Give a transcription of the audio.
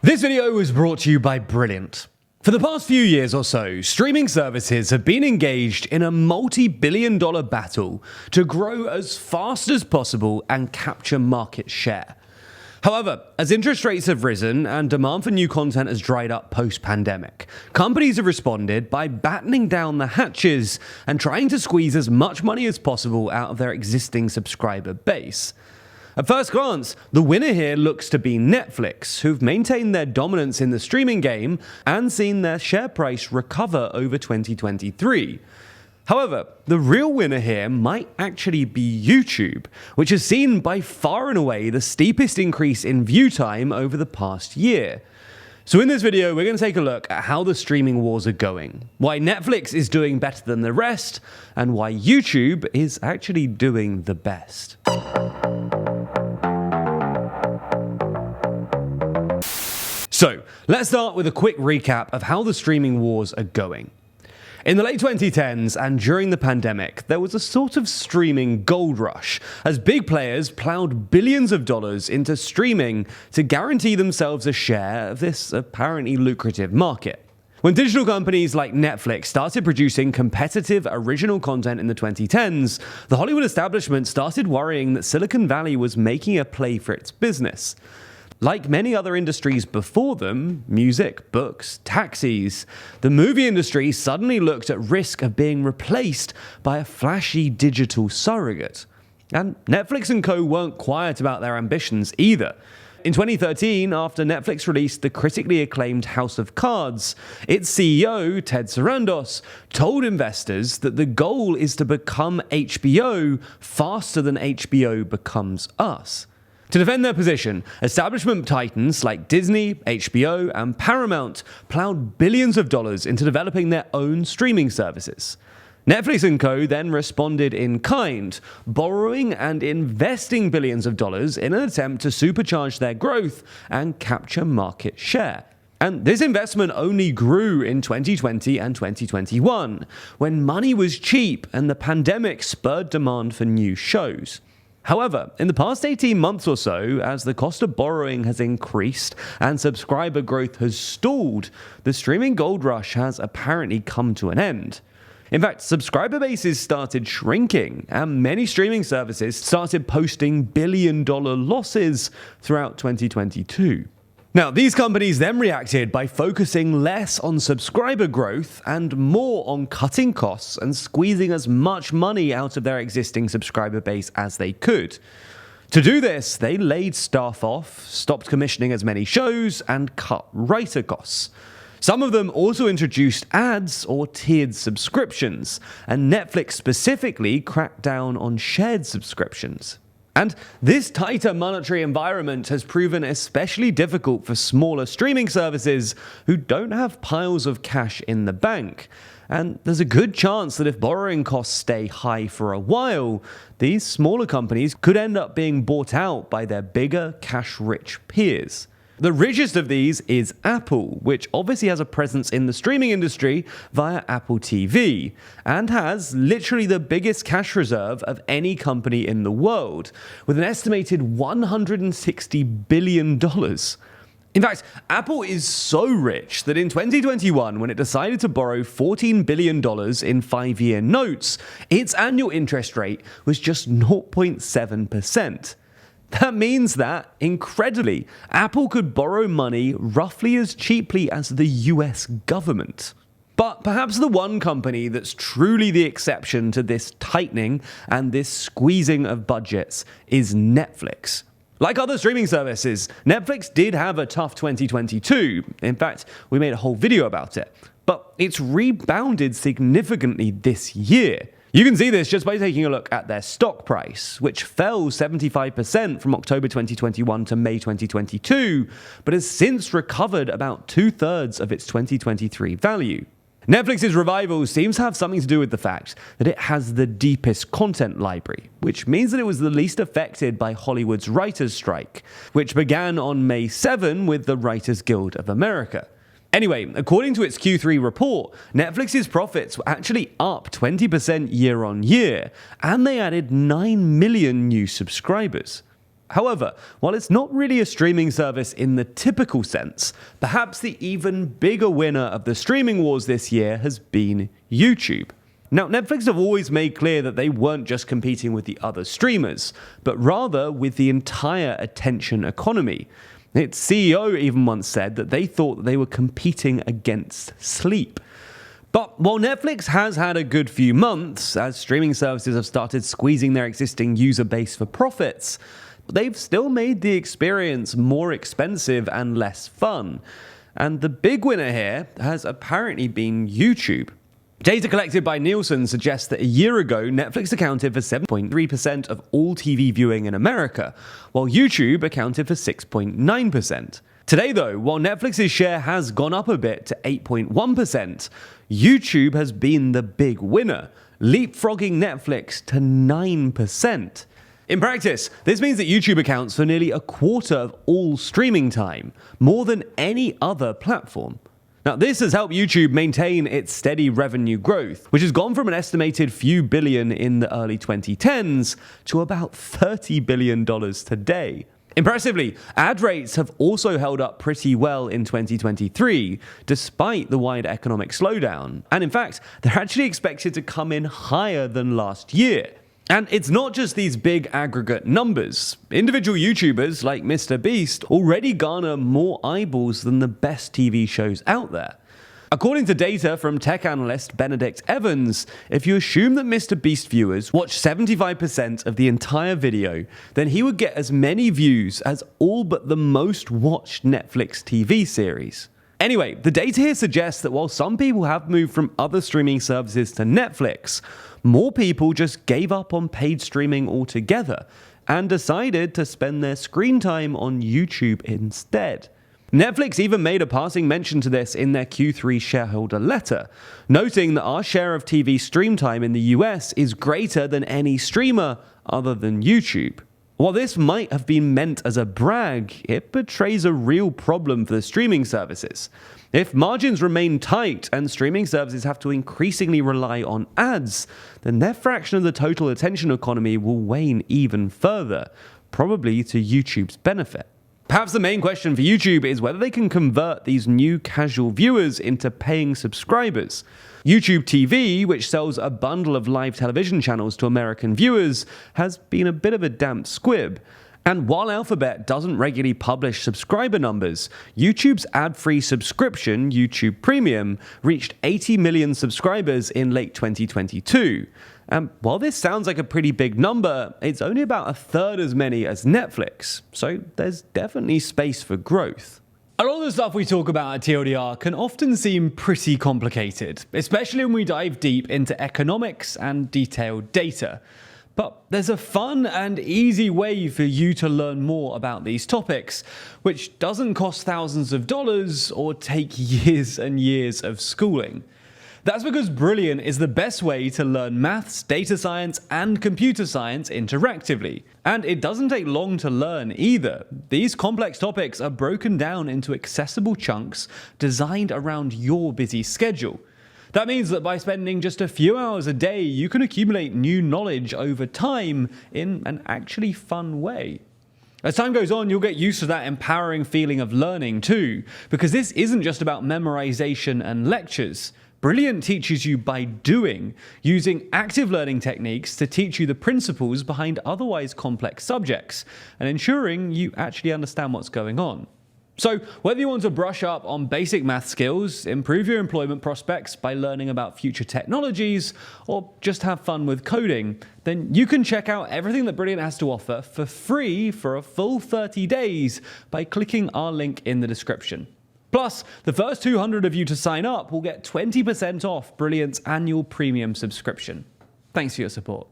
This video was brought to you by Brilliant. For the past few years or so, streaming services have been engaged in a multi-billion-dollar battle to grow as fast as possible and capture market share. However, as interest rates have risen and demand for new content has dried up post-pandemic, companies have responded by battening down the hatches and trying to squeeze as much money as possible out of their existing subscriber base. At first glance, the winner here looks to be Netflix, who've maintained their dominance in the streaming game and seen their share price recover over 2023. However, the real winner here might actually be YouTube, which has seen by far and away the steepest increase in view time over the past year. So in this video, we're going to take a look at how the streaming wars are going, why Netflix is doing better than the rest, and why YouTube is actually doing the best. So, let's start with a quick recap of how the streaming wars are going. In the late 2010s and during the pandemic, there was a sort of streaming gold rush, as big players plowed billions of dollars into streaming to guarantee themselves a share of this apparently lucrative market. When digital companies like Netflix started producing competitive original content in the 2010s, the Hollywood establishment started worrying that Silicon Valley was making a play for its business. Like many other industries before them, music, books, taxis, the movie industry suddenly looked at risk of being replaced by a flashy digital surrogate. And Netflix and co. weren't quiet about their ambitions either. In 2013, after Netflix released the critically acclaimed House of Cards, its CEO, Ted Sarandos, told investors that the goal is to become HBO faster than HBO becomes us. To defend their position, establishment titans like Disney, HBO, and Paramount plowed billions of dollars into developing their own streaming services. Netflix and co. then responded in kind, borrowing and investing billions of dollars in an attempt to supercharge their growth and capture market share. And this investment only grew in 2020 and 2021, when money was cheap and the pandemic spurred demand for new shows. However, in the past 18 months or so, as the cost of borrowing has increased and subscriber growth has stalled, the streaming gold rush has apparently come to an end. In fact, subscriber bases started shrinking, and many streaming services started posting billion-dollar losses throughout 2022. Now, these companies then reacted by focusing less on subscriber growth and more on cutting costs and squeezing as much money out of their existing subscriber base as they could. To do this, they laid staff off, stopped commissioning as many shows, and cut writer costs. Some of them also introduced ads or tiered subscriptions, and Netflix specifically cracked down on shared subscriptions. And this tighter monetary environment has proven especially difficult for smaller streaming services who don't have piles of cash in the bank. And there's a good chance that if borrowing costs stay high for a while, these smaller companies could end up being bought out by their bigger, cash-rich peers. The richest of these is Apple, which obviously has a presence in the streaming industry via Apple TV, and has literally the biggest cash reserve of any company in the world, with an estimated $160 billion. In fact, Apple is so rich that in 2021, when it decided to borrow $14 billion in 5-year notes, its annual interest rate was just 0.7%. That means that, incredibly, Apple could borrow money roughly as cheaply as the US government. But perhaps the one company that's truly the exception to this tightening and this squeezing of budgets is Netflix. Like other streaming services, Netflix did have a tough 2022. In fact, we made a whole video about it. But it's rebounded significantly this year. You can see this just by taking a look at their stock price, which fell 75% from October 2021 to May 2022, but has since recovered about 2/3 of its 2023 value. Netflix's revival seems to have something to do with the fact that it has the deepest content library, which means that it was the least affected by Hollywood's writers' strike, which began on May 7 with the Writers Guild of America. Anyway, according to its Q3 report, Netflix's profits were actually up 20% year on year, and they added 9 million new subscribers. However, while it's not really a streaming service in the typical sense, perhaps the even bigger winner of the streaming wars this year has been YouTube. Now, Netflix have always made clear that they weren't just competing with the other streamers, but rather with the entire attention economy. Its CEO even once said that they thought that they were competing against sleep. But while Netflix has had a good few months, as streaming services have started squeezing their existing user base for profits, they've still made the experience more expensive and less fun. And the big winner here has apparently been YouTube. Data collected by Nielsen suggests that a year ago, Netflix accounted for 7.3% of all TV viewing in America, while YouTube accounted for 6.9%. Today though, while Netflix's share has gone up a bit to 8.1%, YouTube has been the big winner, leapfrogging Netflix to 9%. In practice, this means that YouTube accounts for nearly a quarter of all streaming time, more than any other platform. Now, this has helped YouTube maintain its steady revenue growth, which has gone from an estimated few billion in the early 2010s to about $30 billion today. Impressively, ad rates have also held up pretty well in 2023, despite the wide economic slowdown. And in fact, they're actually expected to come in higher than last year. And it's not just these big aggregate numbers. Individual YouTubers like Mr. Beast already garner more eyeballs than the best TV shows out there. According to data from tech analyst Benedict Evans, if you assume that Mr. Beast viewers watch 75% of the entire video, then he would get as many views as all but the most watched Netflix TV series. Anyway, the data here suggests that while some people have moved from other streaming services to Netflix, more people just gave up on paid streaming altogether and decided to spend their screen time on YouTube instead. Netflix even made a passing mention to this in their Q3 shareholder letter, noting that our share of TV stream time in the US is greater than any streamer other than YouTube. While this might have been meant as a brag, it portrays a real problem for the streaming services. If margins remain tight and streaming services have to increasingly rely on ads, then their fraction of the total attention economy will wane even further, probably to YouTube's benefit. Perhaps the main question for YouTube is whether they can convert these new casual viewers into paying subscribers. YouTube TV, which sells a bundle of live television channels to American viewers, has been a bit of a damp squib. And while Alphabet doesn't regularly publish subscriber numbers, YouTube's ad-free subscription, YouTube Premium, reached 80 million subscribers in late 2022. And while this sounds like a pretty big number, it's only about a third as many as Netflix, so there's definitely space for growth. A lot of the stuff we talk about at TLDR can often seem pretty complicated, especially when we dive deep into economics and detailed data. But there's a fun and easy way for you to learn more about these topics, which doesn't cost thousands of dollars or take years and years of schooling. That's because Brilliant is the best way to learn maths, data science, and computer science interactively. And it doesn't take long to learn either. These complex topics are broken down into accessible chunks designed around your busy schedule. That means that by spending just a few hours a day, you can accumulate new knowledge over time in an actually fun way. As time goes on, you'll get used to that empowering feeling of learning too, because this isn't just about memorization and lectures. Brilliant teaches you by doing, using active learning techniques to teach you the principles behind otherwise complex subjects, and ensuring you actually understand what's going on. So, whether you want to brush up on basic math skills, improve your employment prospects by learning about future technologies, or just have fun with coding, then you can check out everything that Brilliant has to offer for free for a full 30 days by clicking our link in the description. Plus, the first 200 of you to sign up will get 20% off Brilliant's annual premium subscription. Thanks for your support.